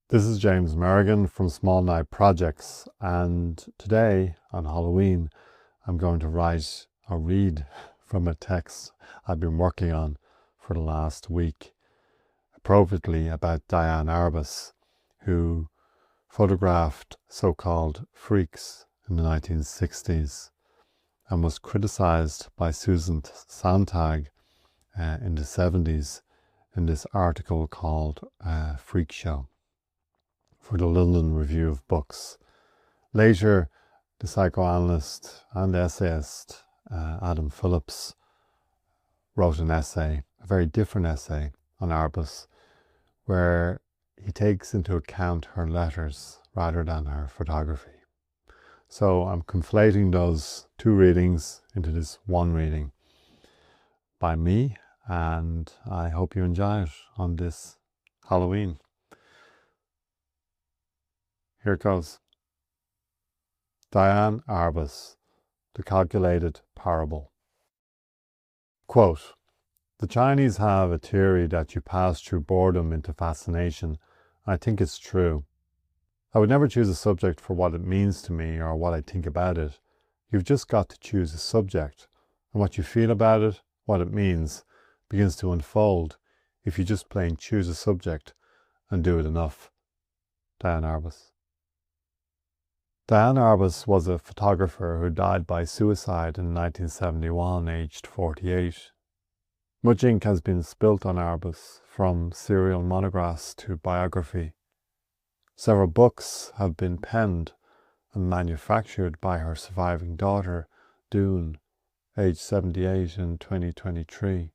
This is James Merrigan from Small Night Projects, and today on Halloween I'm going to write or read from a text I've been working on for the last week, appropriately about Diane Arbus, who photographed so-called freaks in the 1960s and was criticized by Susan Sontag in the 70s in this article called Freak Show for the London Review of Books. Later, the psychoanalyst and essayist Adam Phillips wrote an essay, a very different essay on Arbus, where he takes into account her letters rather than her photography. So I'm conflating those two readings into this one reading by me, and I hope you enjoy it on this Halloween. Here it goes. Diane Arbus, The Calculated Parable. Quote, "The Chinese have a theory that you pass through boredom into fascination. I think it's true. I would never choose a subject for what it means to me or what I think about it. You've just got to choose a subject, and what you feel about it, what it means, begins to unfold if you just plain choose a subject and do it enough." Diane Arbus. Diane Arbus was a photographer who died by suicide in 1971, aged 48. Much ink has been spilt on Arbus, from serial monographs to biography. Several books have been penned and manufactured by her surviving daughter, Dune, aged 78 in 2023.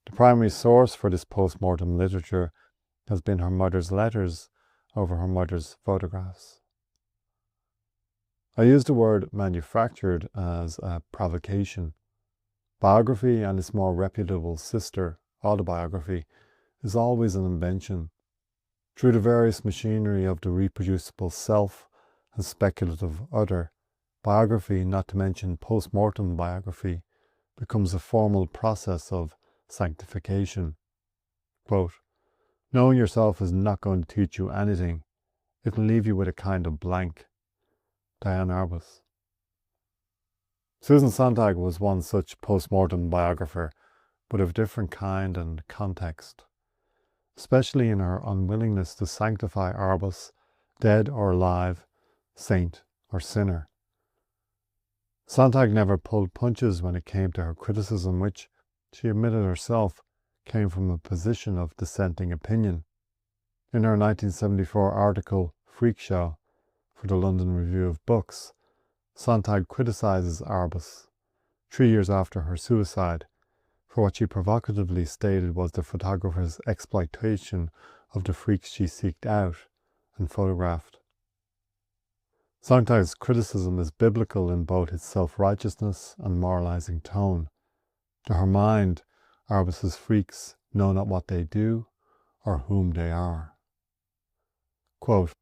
The primary source for this post-mortem literature has been her mother's letters over her mother's photographs. I use the word manufactured as a provocation. Biography and its more reputable sister, autobiography, is always an invention. Through the various machinery of the reproducible self and speculative other, biography, not to mention post-mortem biography, becomes a formal process of sanctification. Quote, "Knowing yourself is not going to teach you anything. It will leave you with a kind of blank." Diane Arbus. Susan Sontag was one such post-mortem biographer, but of different kind and context, especially in her unwillingness to sanctify Arbus, dead or alive, saint or sinner. Sontag never pulled punches when it came to her criticism, which, she admitted herself, came from a position of dissenting opinion. In her 1974 article, Freak Show, for the London Review of Books, Sontag criticizes Arbus, 3 years after her suicide, for what she provocatively stated was the photographer's exploitation of the freaks she seeked out and photographed. Sontag's criticism is biblical in both its self-righteousness and moralizing tone. To her mind, Arbus's freaks know not what they do or whom they are. Quote,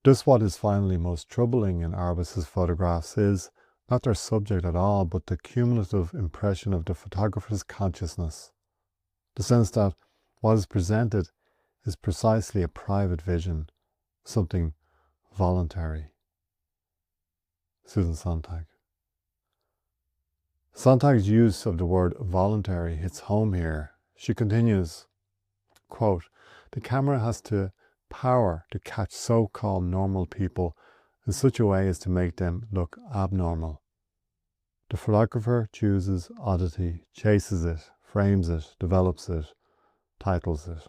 "Thus what is finally most troubling in Arbus's photographs is not their subject at all, but the cumulative impression of the photographer's consciousness. The sense that what is presented is precisely a private vision, something voluntary." Susan Sontag. Sontag's use of the word voluntary hits home here. She continues, quote, "The camera has to power to catch so-called normal people in such a way as to make them look abnormal. The photographer chooses oddity, chases it, frames it, develops it, titles it."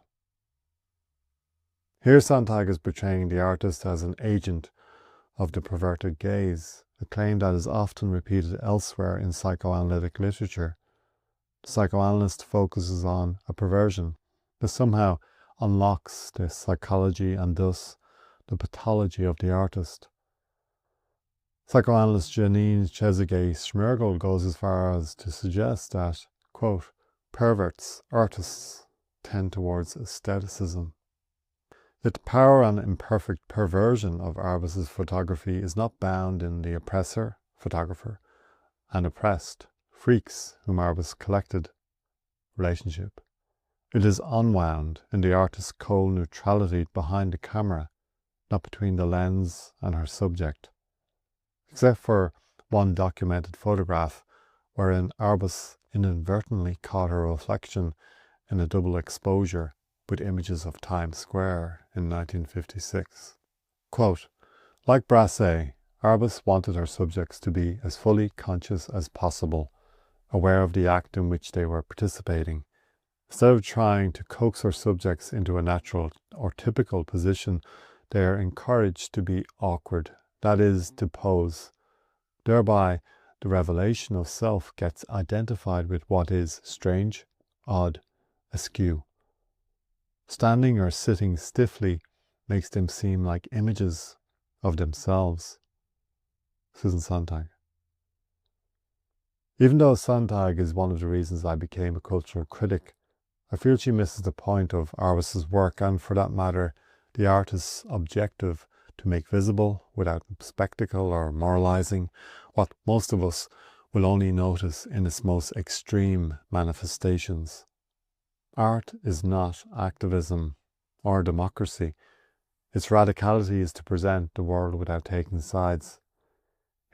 Here Sontag is portraying the artist as an agent of the perverted gaze, a claim that is often repeated elsewhere in psychoanalytic literature. The psychoanalyst focuses on a perversion that somehow unlocks the psychology and thus the pathology of the artist. Psychoanalyst Janine Chezegay-Schmergel goes as far as to suggest that, quote, "perverts, artists, tend towards aestheticism." The power and imperfect perversion of Arbus's photography is not bound in the oppressor, photographer, and oppressed, freaks whom Arbus collected, relationship, It is unwound in the artist's cold neutrality behind the camera, not between the lens and her subject. Except for one documented photograph wherein Arbus inadvertently caught her reflection in a double exposure with images of Times Square in 1956. Quote, like Brassais, Arbus wanted her subjects to be as fully conscious as possible, aware of the act in which they were participating. Instead of trying to coax her subjects into a natural or typical position, they are encouraged to be awkward, that is, to pose. Thereby, the revelation of self gets identified with what is strange, odd, askew. Standing or sitting stiffly makes them seem like images of themselves. Susan Sontag. Even though Sontag is one of the reasons I became a cultural critic, I feel she misses the point of Arbus's work and, for that matter, the artist's objective to make visible, without spectacle or moralizing, what most of us will only notice in its most extreme manifestations. Art is not activism or democracy. Its radicality is to present the world without taking sides.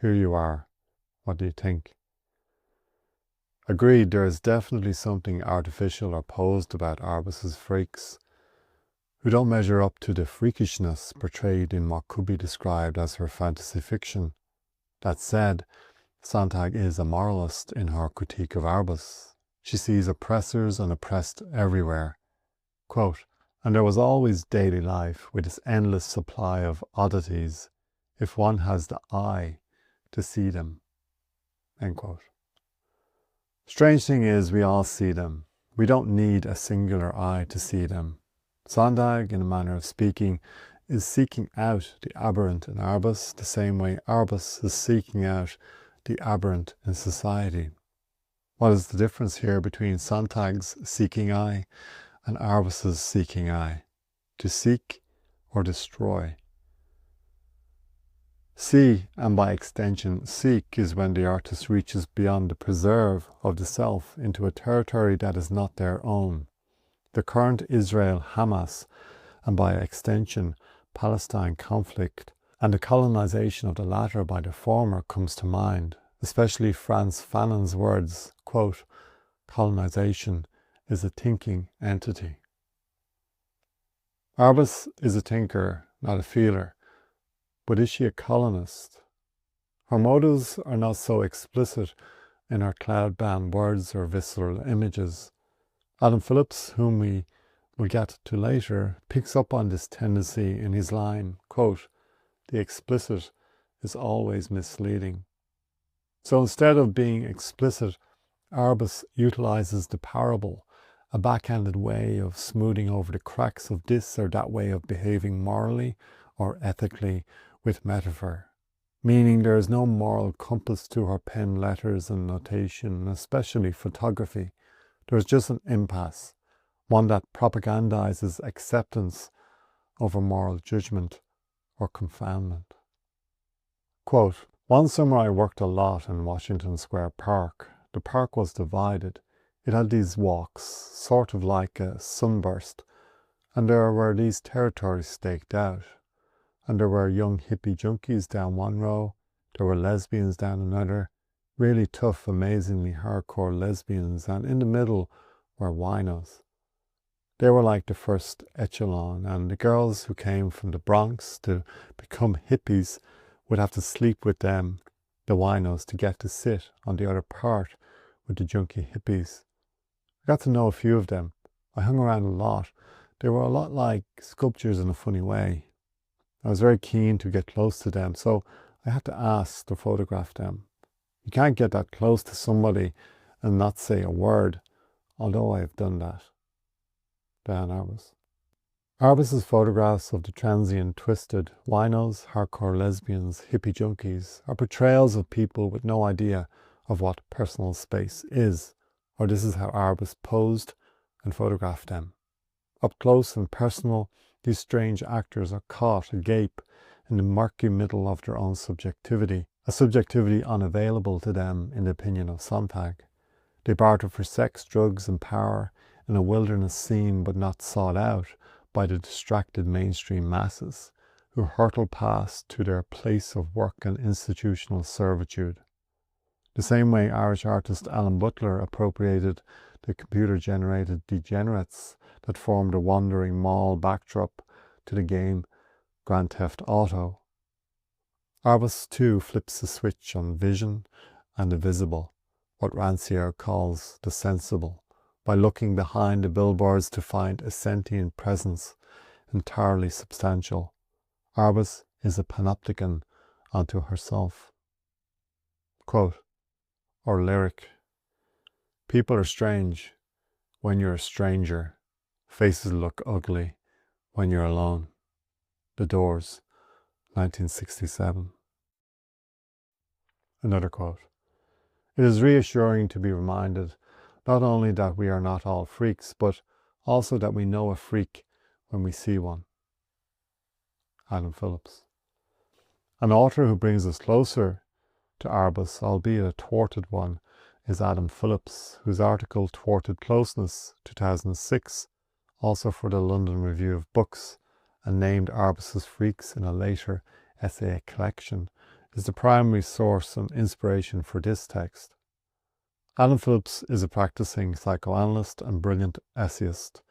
Here you are. What do you think? Agreed, there is definitely something artificial or posed about Arbus's freaks, who don't measure up to the freakishness portrayed in what could be described as her fantasy fiction. That said, Sontag is a moralist in her critique of Arbus. She sees oppressors and oppressed everywhere. Quote, and there was always daily life with its endless supply of oddities, if one has the eye to see them. End quote. Strange thing is, we all see them. We don't need a singular eye to see them. Sontag, in a manner of speaking, is seeking out the aberrant in Arbus the same way Arbus is seeking out the aberrant in society. What is the difference here between Sontag's seeking eye and Arbus's seeking eye? To seek or destroy? See, and by extension seek, is when the artist reaches beyond the preserve of the self into a territory that is not their own. The current Israel-Hamas, and by extension Palestine conflict, and the colonization of the latter by the former comes to mind, especially Frantz Fanon's words, quote, colonization is a thinking entity. Arbus is a thinker, not a feeler. But is she a colonist? Her motives are not so explicit in her cloud-bound words or visceral images. Adam Phillips, whom we will get to later, picks up on this tendency in his line, quote, the explicit is always misleading. So instead of being explicit, Arbus utilizes the parable, a backhanded way of smoothing over the cracks of this or that way of behaving morally or ethically with metaphor, meaning there is no moral compass to her pen letters and notation, especially photography. There is just an impasse, one that propagandizes acceptance over moral judgment or confoundment. Quote, one summer I worked a lot in Washington Square Park. The park was divided. It had these walks, sort of like a sunburst, and there were these territories staked out. And there were young hippie junkies down one row, there were lesbians down another, really tough, amazingly hardcore lesbians, and in the middle were winos. They were like the first echelon, and the girls who came from the Bronx to become hippies would have to sleep with them, the winos, to get to sit on the other part with the junkie hippies. I got to know a few of them. I hung around a lot. They were a lot like sculptures in a funny way. I was very keen to get close to them, so I had to ask to photograph them. You can't get that close to somebody and not say a word, although I have done that. Diane Arbus. Arbus's photographs of the transient, twisted winos, hardcore lesbians, hippie junkies are portrayals of people with no idea of what personal space is, or this is how Arbus posed and photographed them. Up close and personal, these strange actors are caught agape in the murky middle of their own subjectivity, a subjectivity unavailable to them in the opinion of Sontag. They barter for sex, drugs and power in a wilderness seen but not sought out by the distracted mainstream masses who hurtle past to their place of work and institutional servitude. The same way Irish artist Alan Butler appropriated the computer-generated degenerates that formed a wandering mall backdrop to the game Grand Theft Auto. Arbus too flips the switch on vision and the visible, what Rancière calls the sensible, by looking behind the billboards to find a sentient presence entirely substantial. Arbus is a panopticon unto herself. Quote, or lyric, people are strange when you're a stranger. Faces look ugly when you're alone. The Doors, 1967. Another quote. It is reassuring to be reminded not only that we are not all freaks, but also that we know a freak when we see one. Adam Phillips. An author who brings us closer to Arbus, albeit a thwarted one, is Adam Phillips, whose article Thwarted Closeness, 2006, also for the London Review of Books, and named Arbus's Freaks in a later essay collection, is the primary source and inspiration for this text. Adam Phillips is a practicing psychoanalyst and brilliant essayist.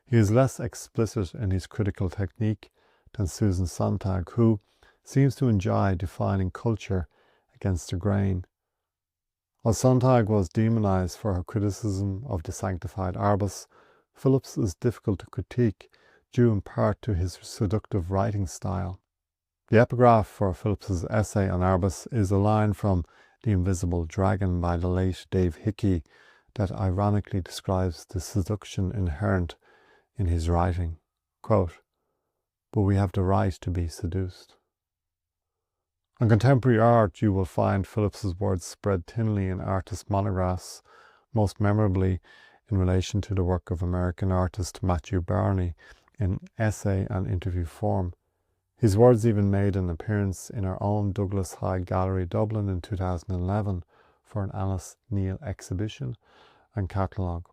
He is less explicit in his critical technique than Susan Sontag, who seems to enjoy defining culture against the grain. While Sontag was demonized for her criticism of the sanctified Arbus, Phillips is difficult to critique, due in part to his seductive writing style. The epigraph for Phillips's essay on Arbus is a line from The Invisible Dragon by the late Dave Hickey that ironically describes the seduction inherent in his writing. Quote, but we have the right to be seduced. On contemporary art, you will find Phillips's words spread thinly in artist monographs, most memorably in relation to the work of American artist Matthew Barney in essay and interview form. His words even made an appearance in our own Douglas Hyde Gallery, Dublin in 2011 for an Alice Neal exhibition and catalogue.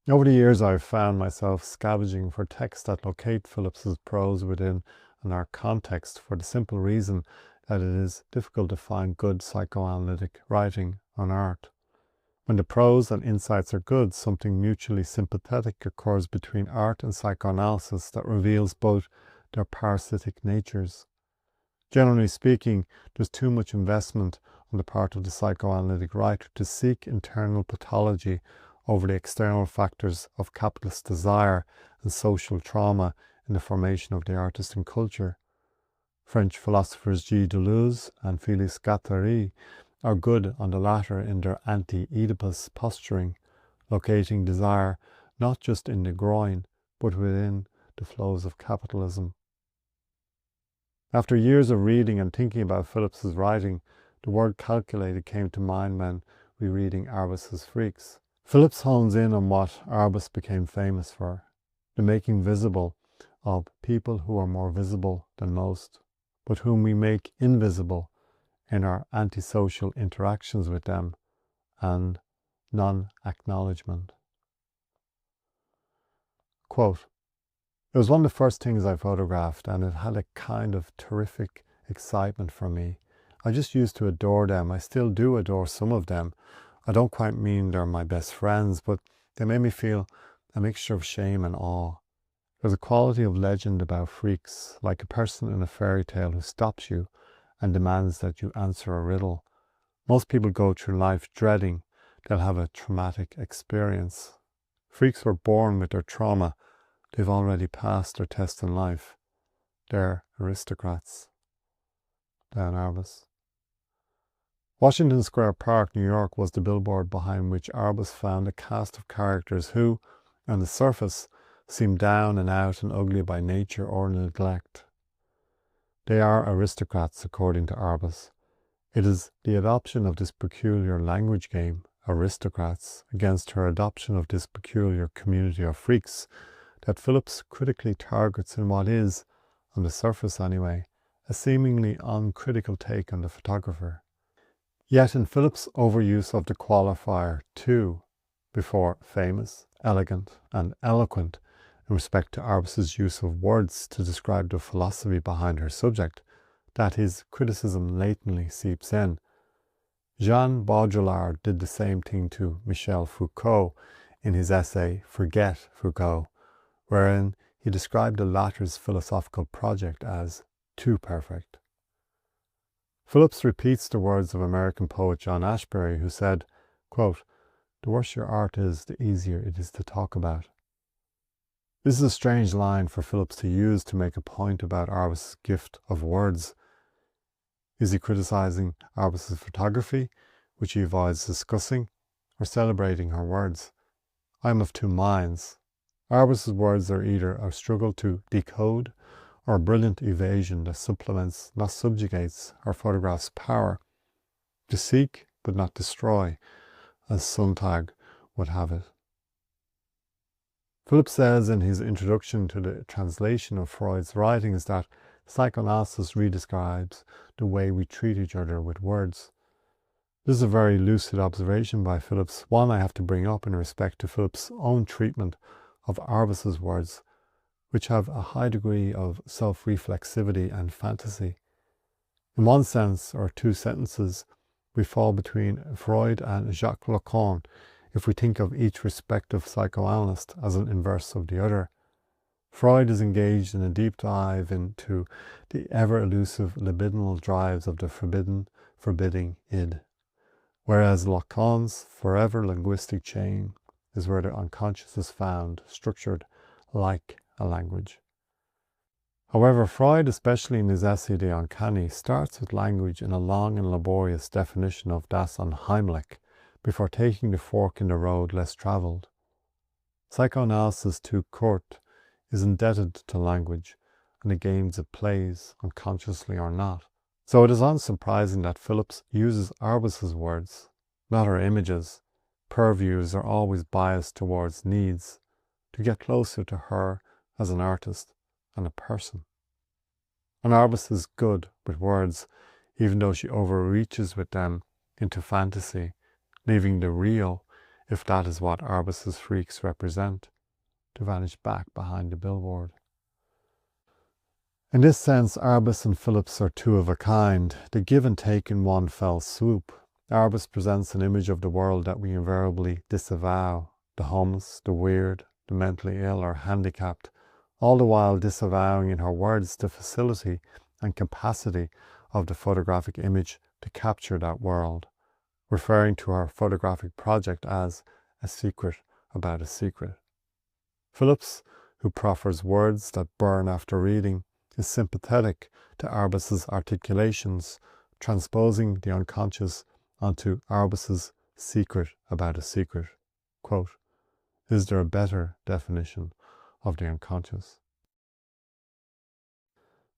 Over the years, I've found myself scavenging for texts that locate Phillips's prose within an art context for the simple reason that it is difficult to find good psychoanalytic writing on art. When the prose and insights are good, something mutually sympathetic occurs between art and psychoanalysis that reveals both their parasitic natures. Generally speaking, there's too much investment on the part of the psychoanalytic writer to seek internal pathology over the external factors of capitalist desire and social trauma in the formation of the artist and culture. French philosophers Gilles Deleuze and Félix Guattari are good on the latter in their anti-Oedipus posturing, locating desire not just in the groin, but within the flows of capitalism. After years of reading and thinking about Phillips's writing, the word calculated came to mind when rereading Arbus's Freaks. Phillips hones in on what Arbus became famous for, the making visible of people who are more visible than most, but whom we make invisible in our antisocial interactions with them and non-acknowledgement. Quote, it was one of the first things I photographed, and it had a kind of terrific excitement for me. I just used to adore them. I still do adore some of them. I don't quite mean they're my best friends, but they made me feel a mixture of shame and awe. There's a quality of legend about freaks, like a person in a fairy tale who stops you and demands that you answer a riddle. Most people go through life dreading they'll have a traumatic experience. Freaks were born with their trauma. They've already passed their test in life. They're aristocrats. Diane Arbus. Washington Square Park, New York was the billboard behind which Arbus found a cast of characters who, on the surface, seemed down and out and ugly by nature or neglect. They are aristocrats, according to Arbus. It is the adoption of this peculiar language game, aristocrats, against her adoption of this peculiar community of freaks, that Phillips critically targets in what is, on the surface anyway, a seemingly uncritical take on the photographer. Yet in Phillips' overuse of the qualifier too, before famous, elegant, and eloquent in respect to Arbus's use of words to describe the philosophy behind her subject, that his criticism latently seeps in. Jean Baudrillard did the same thing to Michel Foucault in his essay Forget Foucault, wherein he described the latter's philosophical project as too perfect. Phillips repeats the words of American poet John Ashbery, who said, quote, "The worse your art is, the easier it is to talk about." This is a strange line for Phillips to use to make a point about Arbus's gift of words. Is he criticizing Arbus's photography, which he avoids discussing, or celebrating her words? I am of two minds. Arbus's words are either a struggle to decode or a brilliant evasion that supplements, not subjugates, her photograph's power. To seek, but not destroy, as Sontag would have it. Phillips says in his introduction to the translation of Freud's writings that psychoanalysis redescribes the way we treat each other with words. This is a very lucid observation by Phillips, one I have to bring up in respect to Phillips' own treatment of Arbus's words, which have a high degree of self-reflexivity and fantasy. In one sense, or two sentences, we fall between Freud and Jacques Lacan if we think of each respective psychoanalyst as an inverse of the other. Freud is engaged in a deep dive into the ever-elusive libidinal drives of the forbidding id, whereas Lacan's forever linguistic chain is where the unconscious is found, structured like a language. However, Freud, especially in his essay The Uncanny, starts with language in a long and laborious definition of das Unheimlich before taking the fork in the road less travelled. Psychoanalysis tout court is indebted to language and the games it plays, unconsciously or not. So it is unsurprising that Phillips uses Arbus's words, not her images. Purviews are always biased towards needs, to get closer to her as an artist and a person. And Arbus is good with words, even though she overreaches with them into fantasy, leaving the real, if that is what Arbus's freaks represent, to vanish back behind the billboard. In this sense, Arbus and Phillips are two of a kind. They give and take in one fell swoop. Arbus presents an image of the world that we invariably disavow, the homeless, the weird, the mentally ill or handicapped, all the while disavowing in her words the facility and capacity of the photographic image to capture that world, referring to her photographic project as a secret about a secret. Phillips, who proffers words that burn after reading, is sympathetic to Arbus's articulations, transposing the unconscious onto Arbus's secret about a secret. Quote, "Is there a better definition of the unconscious?"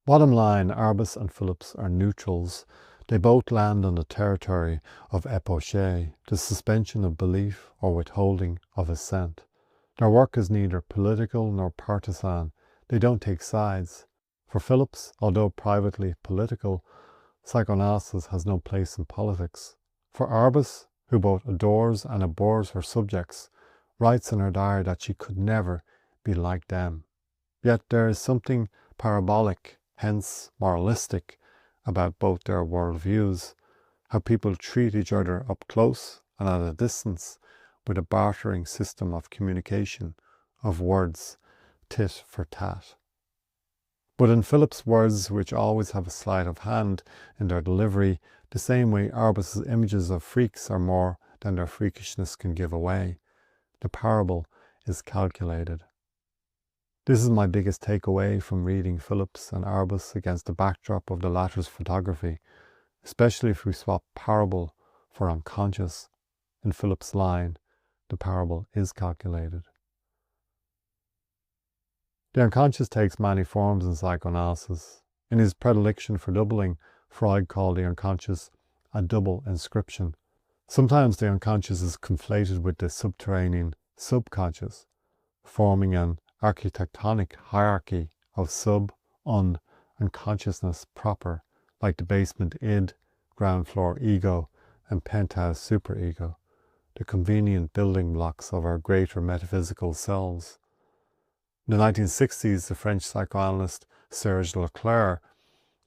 Bottom line, Arbus and Phillips are neutrals. They both land on the territory of epoché, the suspension of belief or withholding of assent. Their work is neither political nor partisan. They don't take sides. For Phillips, although privately political, psychoanalysis has no place in politics. For Arbus, who both adores and abhors her subjects, writes in her diary that she could never be like them. Yet there is something parabolic, hence moralistic, about both their worldviews, how people treat each other up close and at a distance with a bartering system of communication, of words, tit for tat. But in Phillips' words, which always have a sleight of hand in their delivery, the same way Arbus's images of freaks are more than their freakishness can give away, the parable is calculated. This is my biggest takeaway from reading Phillips and Arbus against the backdrop of the latter's photography, especially if we swap parable for unconscious. In Phillips' line, the parable is calculated. The unconscious takes many forms in psychoanalysis. In his predilection for doubling, Freud called the unconscious a double inscription. Sometimes the unconscious is conflated with the subterranean subconscious, forming an architectonic hierarchy of sub, un, and consciousness proper, like the basement id, ground floor ego, and penthouse superego. the convenient building blocks of our greater metaphysical selves. In the 1960s, the French psychoanalyst Serge Leclerc,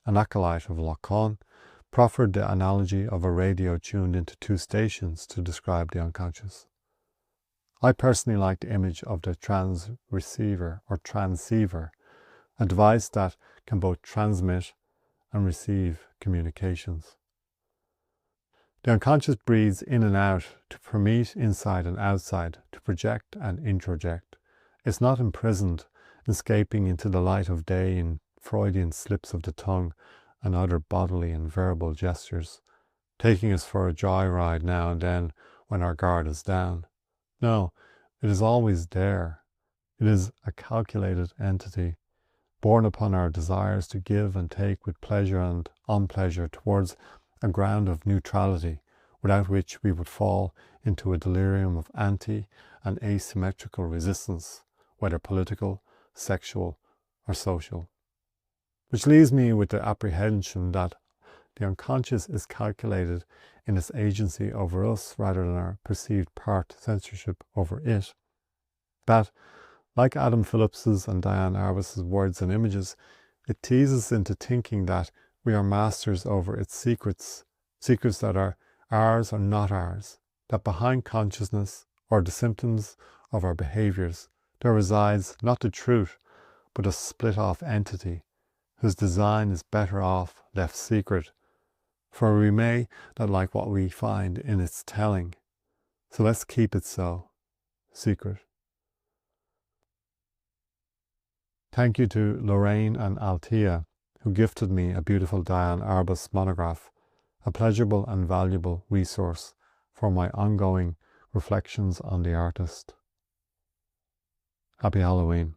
an acolyte of Lacan, proffered the analogy of a radio tuned into two stations to describe the unconscious. I personally like the image of the transreceiver or transceiver, a device that can both transmit and receive communications. The unconscious breathes in and out to permeate inside and outside, to project and introject. It's not imprisoned, escaping into the light of day in Freudian slips of the tongue and other bodily and verbal gestures, taking us for a joyride now and then when our guard is down. No, it is always there. It is a calculated entity, born upon our desires to give and take with pleasure and unpleasure towards a ground of neutrality, without which we would fall into a delirium of anti and asymmetrical resistance, whether political, sexual, or social. Which leaves me with the apprehension that the unconscious is calculated in its agency over us rather than our perceived part censorship over it. That, like Adam Phillips's and Diane Arbus's words and images, it teases into thinking that we are masters over its secrets, secrets that are ours or not ours, that behind consciousness or the symptoms of our behaviours there resides not the truth, but a split-off entity whose design is better off left secret, for we may not like what we find in its telling. So let's keep it so, secret. Thank you to Lorraine and Althea, who gifted me a beautiful Diane Arbus monograph, a pleasurable and valuable resource for my ongoing reflections on the artist. Happy Halloween.